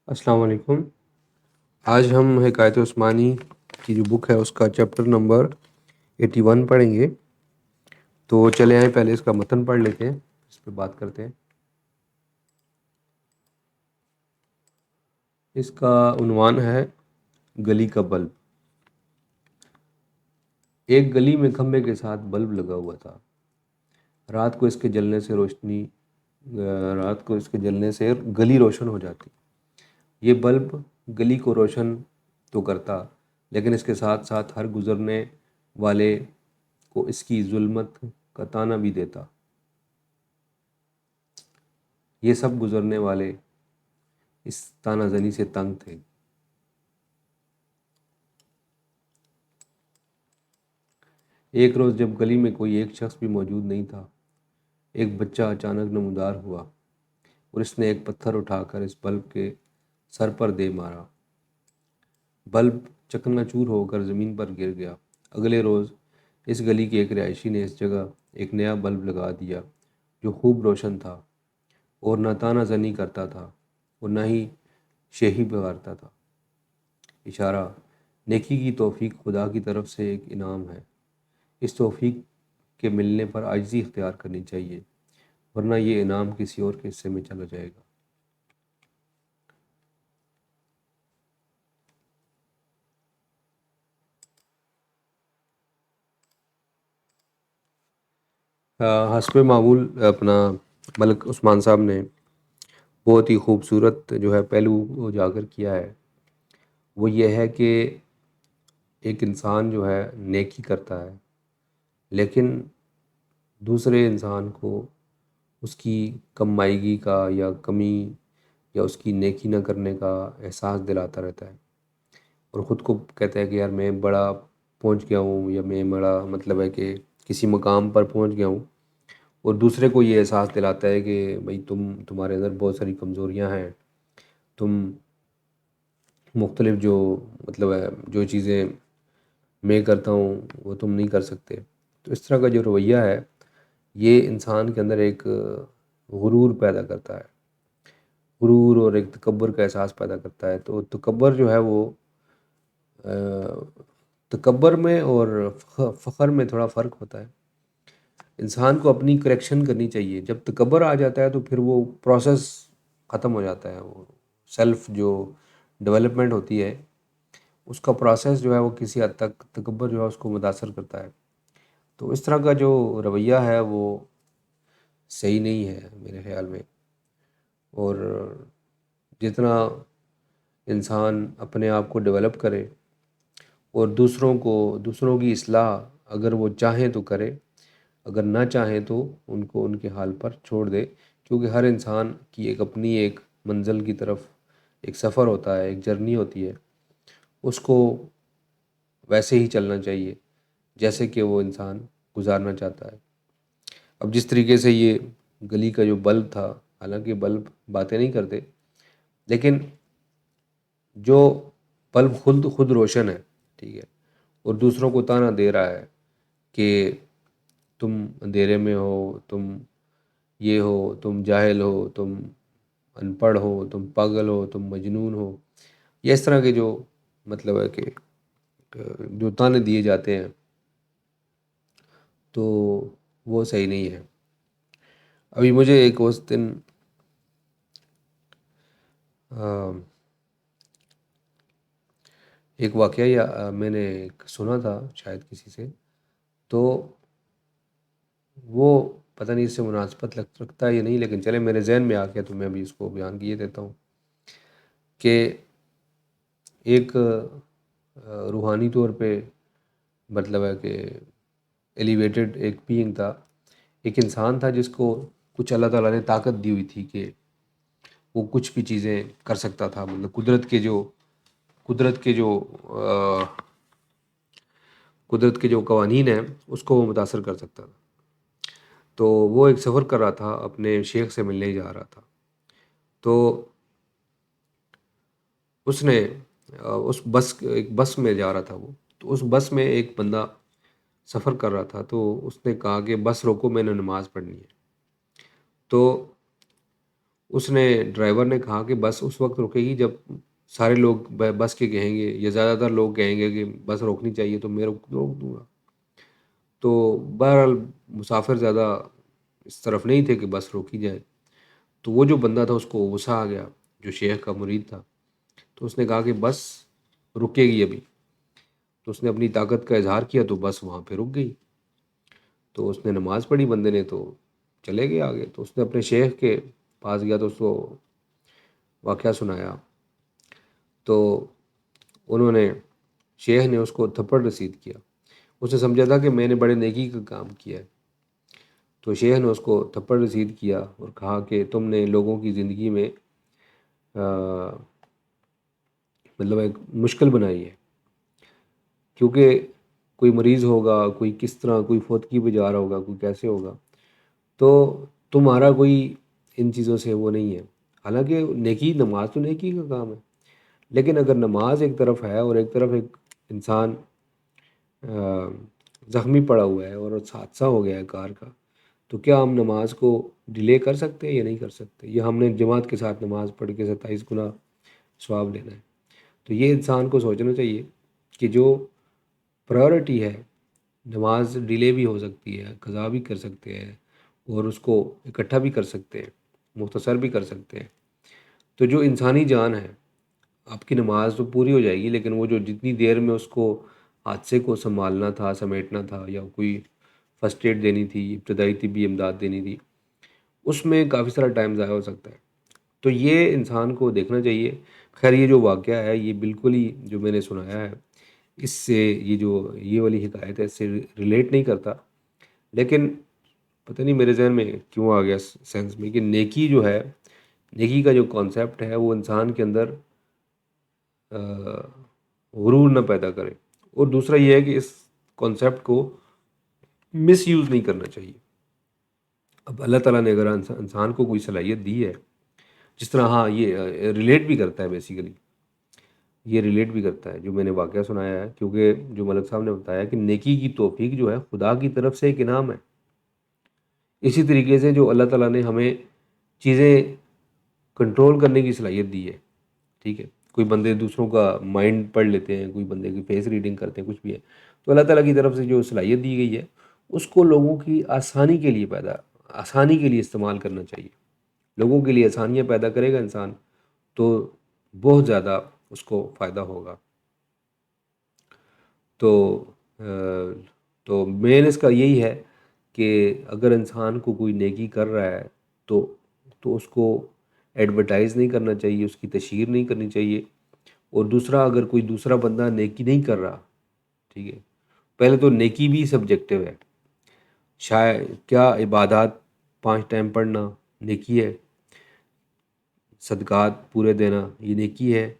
السلام علیکم۔ آج ہم حکایت عثمانی کی جو بک ہے اس کا چیپٹر نمبر 81 پڑھیں گے۔ تو چلے آئیں پہلے اس کا متن پڑھ لیتے ہیں، اس پہ بات کرتے ہیں۔ اس کا عنوان ہے گلی کا بلب۔ ایک گلی میں کھمبے کے ساتھ بلب لگا ہوا تھا۔ رات کو اس کے جلنے سے گلی روشن ہو جاتی۔ یہ بلب گلی کو روشن تو کرتا، لیکن اس کے ساتھ ساتھ ہر گزرنے والے کو اس کی ظلمت کا تانا بھی دیتا۔ یہ سب گزرنے والے اس تانا زنی سے تنگ تھے۔ ایک روز جب گلی میں کوئی ایک شخص بھی موجود نہیں تھا، ایک بچہ اچانک نمودار ہوا اور اس نے ایک پتھر اٹھا کر اس بلب کے سر پر دے مارا۔ بلب چکنا چور ہو کر زمین پر گر گیا۔ اگلے روز اس گلی کے ایک رہائشی نے اس جگہ ایک نیا بلب لگا دیا جو خوب روشن تھا اور نہ تانا زنی کرتا تھا اور نہ ہی شیخی پکارتا تھا۔ اشارہ: نیکی کی توفیق خدا کی طرف سے ایک انعام ہے۔ اس توفیق کے ملنے پر عاجزی اختیار کرنی چاہیے، ورنہ یہ انعام کسی اور کے حصے میں چلا جائے گا۔ حسب معمول اپنا ملک عثمان صاحب نے بہت ہی خوبصورت جو ہے پہلو اجاگر کیا ہے۔ وہ یہ ہے کہ ایک انسان جو ہے نیکی کرتا ہے، لیکن دوسرے انسان کو اس کی کم مائیگی کا یا کمی یا اس کی نیکی نہ کرنے کا احساس دلاتا رہتا ہے، اور خود کو کہتا ہے کہ یار میں بڑا پہنچ گیا ہوں، یا میں بڑا مطلب ہے کہ کسی مقام پر پہنچ گیا ہوں، اور دوسرے کو یہ احساس دلاتا ہے کہ بھئی تمہارے اندر بہت ساری کمزوریاں ہیں، تم مختلف جو مطلب ہے جو چیزیں میں کرتا ہوں وہ تم نہیں کر سکتے۔ تو اس طرح کا جو رویہ ہے یہ انسان کے اندر ایک غرور پیدا کرتا ہے، غرور اور ایک تکبر کا احساس پیدا کرتا ہے۔ تو تکبر جو ہے وہ تکبر میں اور فخر میں تھوڑا فرق ہوتا ہے۔ انسان کو اپنی کریکشن کرنی چاہیے۔ جب تکبر آ جاتا ہے تو پھر وہ پروسیس ختم ہو جاتا ہے، وہ سیلف جو ڈیولپمنٹ ہوتی ہے اس کا پروسیس جو ہے وہ کسی حد تک تکبر جو ہے اس کو متاثر کرتا ہے۔ تو اس طرح کا جو رویہ ہے وہ صحیح نہیں ہے میرے خیال میں، اور جتنا انسان اپنے آپ کو ڈیولپ کرے اور دوسروں کی اصلاح اگر وہ چاہیں تو کرے، اگر نہ چاہیں تو ان کو ان کے حال پر چھوڑ دے، کیونکہ ہر انسان کی ایک اپنی ایک منزل کی طرف ایک سفر ہوتا ہے، ایک جرنی ہوتی ہے، اس کو ویسے ہی چلنا چاہیے جیسے کہ وہ انسان گزارنا چاہتا ہے۔ اب جس طریقے سے یہ گلی کا جو بلب تھا، حالانکہ بلب باتیں نہیں کرتے، لیکن جو بلب خود روشن ہے، ٹھیک ہے، اور دوسروں کو تانا دے رہا ہے کہ تم اندھیرے میں ہو، تم یہ ہو، تم جاہل ہو، تم ان پڑھ ہو، تم پاگل ہو، تم مجنون ہو، یہ اس طرح کے جو مطلب ہے کہ جو تانے دیے جاتے ہیں تو وہ صحیح نہیں ہے۔ ابھی مجھے ایک اس دن ایک واقعہ میں نے سنا تھا شاید کسی سے، تو وہ پتہ نہیں اس سے مناسبت رکھتا ہے یا نہیں، لیکن چلے میرے ذہن میں آ گیا تو میں ابھی اس کو بیان کیے دیتا ہوں کہ ایک روحانی طور پہ مطلب ہے کہ ایلیویٹڈ ایک بینگ تھا، ایک انسان تھا جس کو کچھ اللہ تعالیٰ نے طاقت دی ہوئی تھی کہ وہ کچھ بھی چیزیں کر سکتا تھا، مطلب قدرت کے جو قوانین ہیں اس کو وہ متاثر کر سکتا تھا۔ تو وہ ایک سفر کر رہا تھا، اپنے شیخ سے ملنے جا رہا تھا، تو اس نے ایک بس میں جا رہا تھا وہ، تو اس بس میں ایک بندہ سفر کر رہا تھا، تو اس نے کہا کہ بس روکو، میں نے نماز پڑھنی ہے۔ تو اس نے ڈرائیور نے کہا کہ بس اس وقت رکے گی جب سارے لوگ بس کے کہیں گے یا زیادہ تر لوگ کہیں گے کہ بس روکنی چاہیے تو میں روک دوں گا. تو بہرحال مسافر زیادہ اس طرف نہیں تھے کہ بس روکی جائے. تو وہ جو بندہ تھا اس کو غصہ آ گیا، جو شیخ کا مرید تھا. تو اس نے کہا کہ بس رکے گی ابھی. تو اس نے اپنی طاقت کا اظہار کیا تو بس وہاں پہ رک گئی. تو اس نے نماز پڑھی بندے نے، تو چلے گئے آگے. تو اس نے اپنے شیخ کے پاس گیا تو اس کو واقعہ سنایا. تو انہوں نے شیخ نے اس کو تھپڑ رسید کیا. اس نے سمجھا تھا کہ میں نے بڑے نیکی کا کام کیا ہے. تو شیخ نے اس کو تھپڑ رسید کیا اور کہا کہ تم نے لوگوں کی زندگی میں مطلب ایک مشکل بنائی ہے، کیونکہ کوئی مریض ہوگا، کوئی کس طرح، کوئی فوتگی پہ جا رہا ہوگا، کوئی کیسے ہوگا، تو تمہارا کوئی ان چیزوں سے وہ نہیں ہے. حالانکہ نیکی، نماز تو نیکی کا کام ہے، لیکن اگر نماز ایک طرف ہے اور ایک طرف ایک انسان زخمی پڑا ہوا ہے اور حادثہ ہو گیا ہے کار کا، تو کیا ہم نماز کو ڈیلے کر سکتے ہیں یا نہیں کر سکتے؟ یا ہم نے جماعت کے ساتھ نماز پڑھ کے 27 گنا ثواب لینا ہے؟ تو یہ انسان کو سوچنا چاہیے کہ جو پرائورٹی ہے، نماز ڈیلے بھی ہو سکتی ہے، قضا بھی کر سکتے ہیں اور اس کو اکٹھا بھی کر سکتے ہیں، مختصر بھی کر سکتے ہیں. تو جو انسانی جان ہے، آپ کی نماز تو پوری ہو جائے گی، لیکن وہ جو جتنی دیر میں اس کو حادثے کو سنبھالنا تھا، سمیٹنا تھا، یا کوئی فرسٹ ایڈ دینی تھی، ابتدائی طبی امداد دینی تھی، اس میں کافی سارا ٹائم ضائع ہو سکتا ہے. تو یہ انسان کو دیکھنا چاہیے. خیر یہ جو واقعہ ہے یہ بالکل ہی جو میں نے سنایا ہے اس سے، یہ والی حکایت ہے، اس سے ریلیٹ نہیں کرتا، لیکن پتہ نہیں میرے ذہن میں کیوں آ گیا سینس میں کہ نیکی جو ہے، نیکی کا جو کانسیپٹ ہے وہ انسان کے اندر غرور نہ پیدا کرے. اور دوسرا یہ ہے کہ اس کانسیپٹ کو مس یوز نہیں کرنا چاہیے. اب اللہ تعالیٰ نے اگر انسان کو کوئی صلاحیت دی ہے، جس طرح، ہاں یہ ریلیٹ بھی کرتا ہے، بیسیکلی یہ ریلیٹ بھی کرتا ہے جو میں نے واقعہ سنایا ہے، کیونکہ جو ملک صاحب نے بتایا کہ نیکی کی توفیق جو ہے خدا کی طرف سے ایک انعام ہے. اسی طریقے سے جو اللہ تعالیٰ نے ہمیں چیزیں کنٹرول کرنے کی صلاحیت دی ہے، ٹھیک ہے، کوئی بندے دوسروں کا مائنڈ پڑھ لیتے ہیں، کوئی بندے کی فیس ریڈنگ کرتے ہیں، کچھ بھی ہے، تو اللہ تعالیٰ کی طرف سے جو صلاحیت دی گئی ہے اس کو لوگوں کی آسانی کے لیے استعمال کرنا چاہیے. لوگوں کے لیے آسانیاں پیدا کرے گا انسان تو بہت زیادہ اس کو فائدہ ہوگا. تو تو مین اس کا یہی ہے کہ اگر انسان کو کوئی نیکی کر رہا ہے تو اس کو ایڈورٹائز نہیں کرنا چاہیے، اس کی تشہیر نہیں کرنی چاہیے. اور دوسرا، اگر کوئی دوسرا بندہ نیکی نہیں کر رہا، ٹھیک ہے، پہلے تو نیکی بھی سبجیکٹیو ہے. شاید کیا عبادات 5 ٹائم پڑھنا نیکی ہے، صدقات پورے دینا یہ نیکی ہے،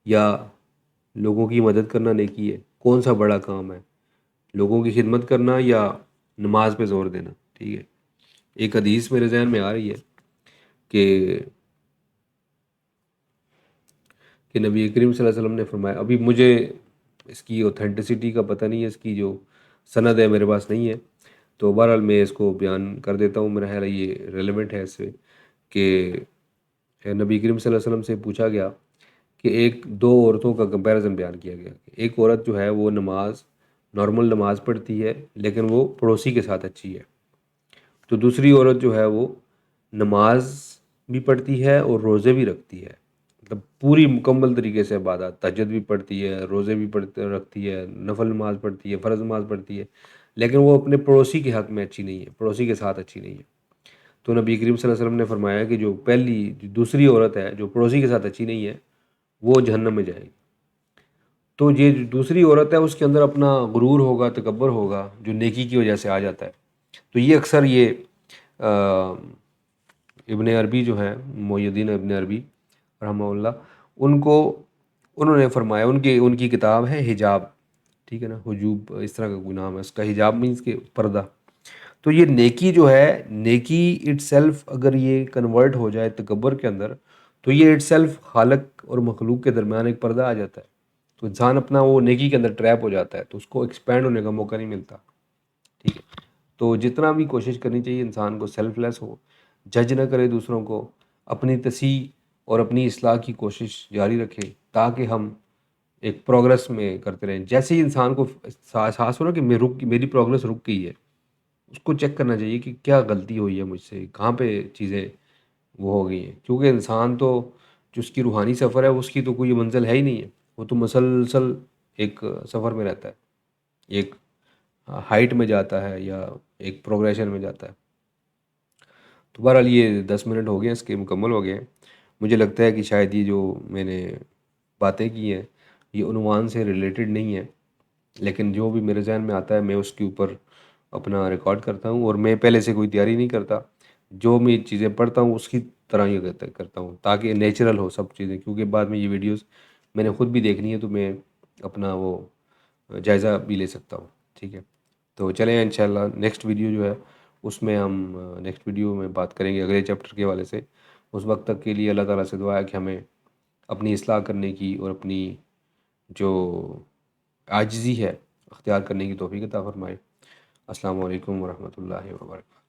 یا لوگوں کی مدد کرنا نیکی ہے؟ کون سا بڑا کام ہے، لوگوں کی خدمت کرنا یا نماز پہ زور دینا؟ ٹھیک ہے. ایک حدیث میرے ذہن میں آ رہی ہے کہ نبی کریم صلی اللہ علیہ وسلم نے فرمایا، ابھی مجھے اس کی اوتھینٹسٹی کا پتہ نہیں ہے، اس کی جو سند ہے میرے پاس نہیں ہے، تو بہرحال میں اس کو بیان کر دیتا ہوں. میرا خیال ہے یہ ریلیونٹ ہے اس سے، کہ نبی کریم صلی اللہ علیہ وسلم سے پوچھا گیا کہ دو عورتوں کا کمپیریزن بیان کیا گیا. ایک عورت جو ہے وہ نارمل نماز پڑھتی ہے لیکن وہ پڑوسی کے ساتھ اچھی ہے. تو دوسری عورت جو ہے وہ نماز بھی پڑھتی ہے اور روزے بھی رکھتی ہے، مطلب پوری مکمل طریقے سے عبادت، تہجد بھی پڑھتی ہے، روزے بھی رکھتی ہے، نفل نماز پڑھتی ہے، فرض نماز پڑھتی ہے، لیکن وہ اپنے پڑوسی کے حق میں اچھی نہیں ہے، پڑوسی کے ساتھ اچھی نہیں ہے. تو نبی کریم صلی اللہ علیہ وسلم نے فرمایا کہ جو دوسری عورت ہے جو پڑوسی کے ساتھ اچھی نہیں ہے وہ جہنم میں جائے گی. تو یہ جو دوسری عورت ہے اس کے اندر اپنا غرور ہوگا، تکبر ہوگا، جو نیکی کی وجہ سے آ جاتا ہے. تو یہ اکثر ابن عربی جو ہیں، محی الدین ابن عربی رحمہ اللہ، انہوں نے فرمایا، ان کی کتاب ہے حجاب، ٹھیک ہے نا، حجوب اس طرح کا کوئی نام ہے اس کا. حجاب مینس کہ پردہ. تو یہ نیکی جو ہے، نیکی اٹ سیلف اگر یہ کنورٹ ہو جائے تکبر کے اندر، تو یہ اٹ سیلف خالق اور مخلوق کے درمیان ایک پردہ آ جاتا ہے. تو انسان اپنا وہ نیکی کے اندر ٹریپ ہو جاتا ہے، تو اس کو ایکسپینڈ ہونے کا موقع نہیں ملتا. ٹھیک ہے. تو جتنا بھی کوشش کرنی چاہیے انسان کو سیلف لیس ہو، جج نہ کرے دوسروں کو، اپنی تصحیح اور اپنی اصلاح کی کوشش جاری رکھیں تاکہ ہم ایک پروگرس میں کرتے رہیں. جیسے ہی انسان کو احساس ہو نا کہ میری پروگرس رک گئی ہے، اس کو چیک کرنا چاہیے کہ کیا غلطی ہوئی ہے مجھ سے، کہاں پہ چیزیں وہ ہو گئی ہیں. کیونکہ انسان تو جو اس کی روحانی سفر ہے اس کی تو کوئی منزل ہے ہی نہیں ہے، وہ تو مسلسل ایک سفر میں رہتا ہے، ایک ہائٹ میں جاتا ہے یا ایک پروگریشن میں جاتا ہے. تو بہرحال یہ 10 منٹ ہو گئے ہیں، اس کے مکمل ہو گئے ہیں. مجھے لگتا ہے کہ شاید یہ جو میں نے باتیں کی ہیں یہ عنوان سے ریلیٹڈ نہیں ہے، لیکن جو بھی میرے ذہن میں آتا ہے میں اس کے اوپر اپنا ریکارڈ کرتا ہوں، اور میں پہلے سے کوئی تیاری نہیں کرتا. جو میں چیزیں پڑھتا ہوں اس کی طرح ہی کرتا ہوں تاکہ نیچرل ہو سب چیزیں. کیونکہ بعد میں یہ ویڈیوز میں نے خود بھی دیکھنی ہے تو میں اپنا وہ جائزہ بھی لے سکتا ہوں. ٹھیک ہے، تو چلیں انشاءاللہ نیکسٹ ویڈیو جو ہے اس میں ہم نیکسٹ ویڈیو میں بات کریں گے اگلے چیپٹر کے حوالے سے. اس وقت تک کے لیے اللہ تعالیٰ سے دعا ہے کہ ہمیں اپنی اصلاح کرنے کی اور اپنی جو عاجزی ہے اختیار کرنے کی توفیق عطا فرمائے. السلام علیکم ورحمۃ اللہ وبرکاتہ.